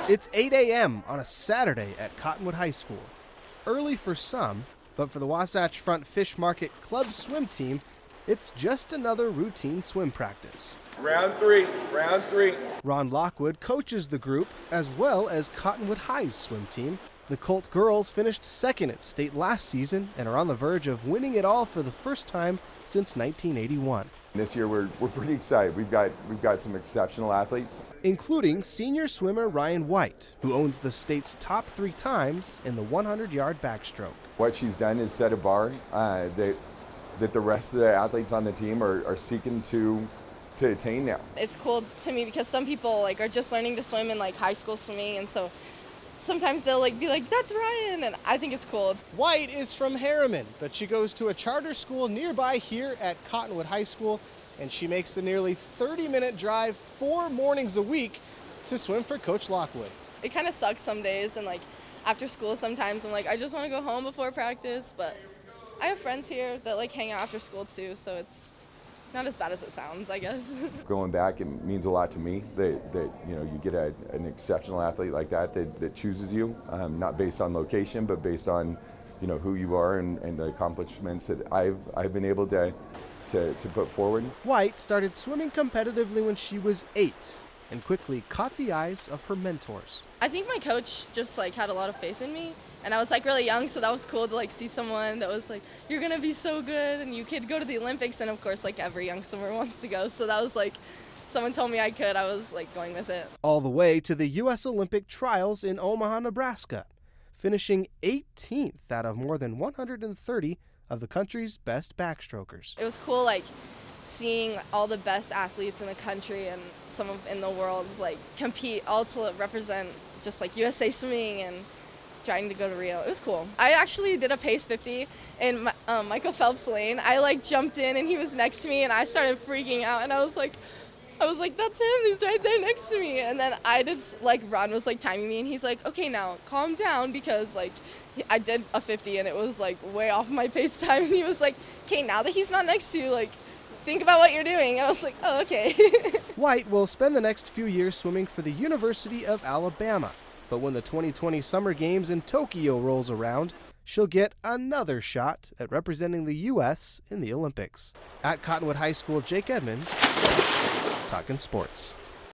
It's 8 a.m. on a Saturday at Cottonwood High School. Early for some, but for the Wasatch Front Fish Market Club swim team, it's just another routine swim practice. Round three. Ron Lockwood coaches the group as well as Cottonwood High's swim team. The Colt girls finished second at state last season and are on the verge of winning it all for the first time since 1981. This year we're pretty excited. We've got some exceptional athletes, including senior swimmer Rhyan White, who owns the state's top 3 times in the 100-yard backstroke. What she's done is set a bar that the rest of the athletes on the team are seeking to attain now. It's cool to me because some people are just learning to swim in high school swimming, and so sometimes they'll be like, "That's Ryan," and I think it's cool. White is from Harriman, but she goes to a charter school nearby here at Cottonwood High School, and she makes the nearly 30-minute drive 4 mornings a week to swim for Coach Lockwood. It kind of sucks some days, and after school sometimes I'm I just want to go home before practice, but I have friends here that hang out after school too, so it's not as bad as it sounds, I guess. Going back, it means a lot to me that you get an exceptional athlete like that chooses you, not based on location, but based on who you are and the accomplishments that I've been able to put forward. White started swimming competitively when she was 8 and quickly caught the eyes of her mentors. I think my coach just had a lot of faith in me, and I was really young, so that was cool to see someone that was you're gonna be so good and you could go to the Olympics, and of course every young swimmer wants to go, so that was someone told me I could, I was going with it. All the way to the US Olympic trials in Omaha, Nebraska, finishing 18th out of more than 130 of the country's best backstrokers. It was cool seeing all the best athletes in the country and some in the world compete, all to represent just USA swimming and trying to go to Rio. It was cool. I actually did a pace 50 in Michael Phelps' lane. I jumped in and he was next to me and I started freaking out, and I was like, that's him, he's right there next to me. And then I did, Ron was timing me, and he's like, okay, now calm down, because I did a 50 and it was way off my pace time, and he was like, okay, now that he's not next to you, think about what you're doing. And I was like, oh, okay. White will spend the next few years swimming for the University of Alabama, but when the 2020 Summer Games in Tokyo rolls around, she'll get another shot at representing the U.S. in the Olympics. At Cottonwood High School, Jake Edmonds, Talkin' Sports.